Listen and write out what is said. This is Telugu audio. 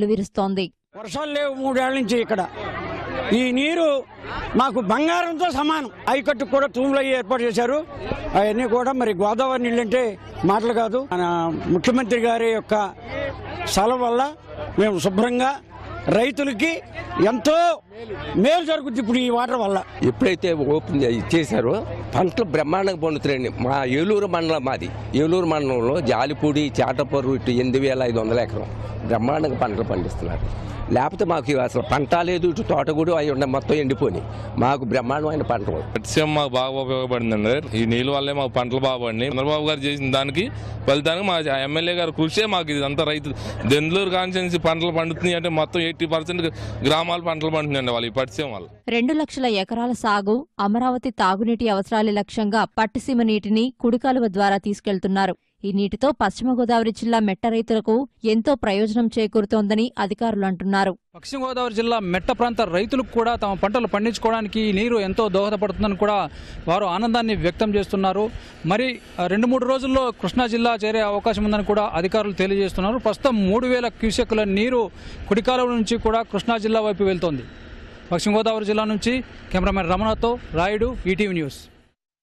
విరుస్తోంది. వర్షాలు లేవు 3 ఏళ్ల నుంచి ఇక్కడ. ఈ నీరు మాకు బంగారంతో సమానం. ఐకట్టు కూడా తూములు ఏర్పాటు చేశారు. అవన్నీ కూడా మరి గోదావరి నీళ్ళంటే మాటలు కాదు. మన ముఖ్యమంత్రి గారి యొక్క సలహా వల్ల మేము శుభ్రంగా రైతులకి ఎంతో మేలు జరుగుతుంది. ఇప్పుడు ఈ వాటర్ వల్ల ఎప్పుడైతే ఓపెన్ చేశారో పంటలు బ్రహ్మాండంగా పండుతున్నాయండి. మా ఏలూరు మండలం, మాది ఏలూరు మండలంలో జాలిపూడి, చాటపర్రు ఇటు 8,500 ఎకరం బ్రహ్మాండంగా పంటలు పండిస్తున్నారు. లేకపోతే మాకు అసలు పంట లేదు, ఇటు తోట కూడా అవి ఉండే మొత్తం ఎండిపోయి మాకు బ్రహ్మాండమైన పంట. సస్యం మాకు బాగా ఉపయోగపడిందండి. ఈ నీళ్ళ వల్లే మాకు పంటలు బాగా పడినాయి. చంద్రబాబు గారు చేసిన దానికి ఫలితానికి మా ఎమ్మెల్యే గారు కృషి మాకు ఇదంతా రైతులు దెందులూరు కాన్స్టిట్యున్సీ పంటలు పండుతున్నాయి అంటే మొత్తం 80% గ్రామాలు పంటలు పండుతున్నాయండి వాళ్ళు ఈ పట్టిసీమ వల్ల. 2 లక్షల ఎకరాల సాగు, అమరావతి తాగునీటి అవసరాల లక్ష్యంగా పట్టిసీమ నీటిని కుడికాలువ ద్వారా తీసుకెళ్తున్నారు. ఈ నీటితో పశ్చిమ గోదావరి జిల్లా మెట్ట రైతులకు ఎంతో ప్రయోజనం చేకూరుతోందని అధికారులు అంటున్నారు. పశ్చిమ గోదావరి జిల్లా మెట్ట ప్రాంత రైతులకు కూడా తమ పంటలు పండించుకోవడానికి ఈ నీరు ఎంతో దోహదపడుతుందని కూడా వారు ఆనందాన్ని వ్యక్తం చేస్తున్నారు. మరి 2-3 రోజుల్లో కృష్ణా జిల్లా చేరే అవకాశం ఉందని కూడా అధికారులు తెలియజేస్తున్నారు. ప్రస్తుతం 3,000 క్యూసెక్కుల నీరు కుడికాలువ నుంచి కూడా కృష్ణా జిల్లా వైపు వెళ్తోంది. పశ్చిమ గోదావరి జిల్లా నుంచి కెమెరామెన్ రమణతో రాయుడు, ఈటీవీ న్యూస్.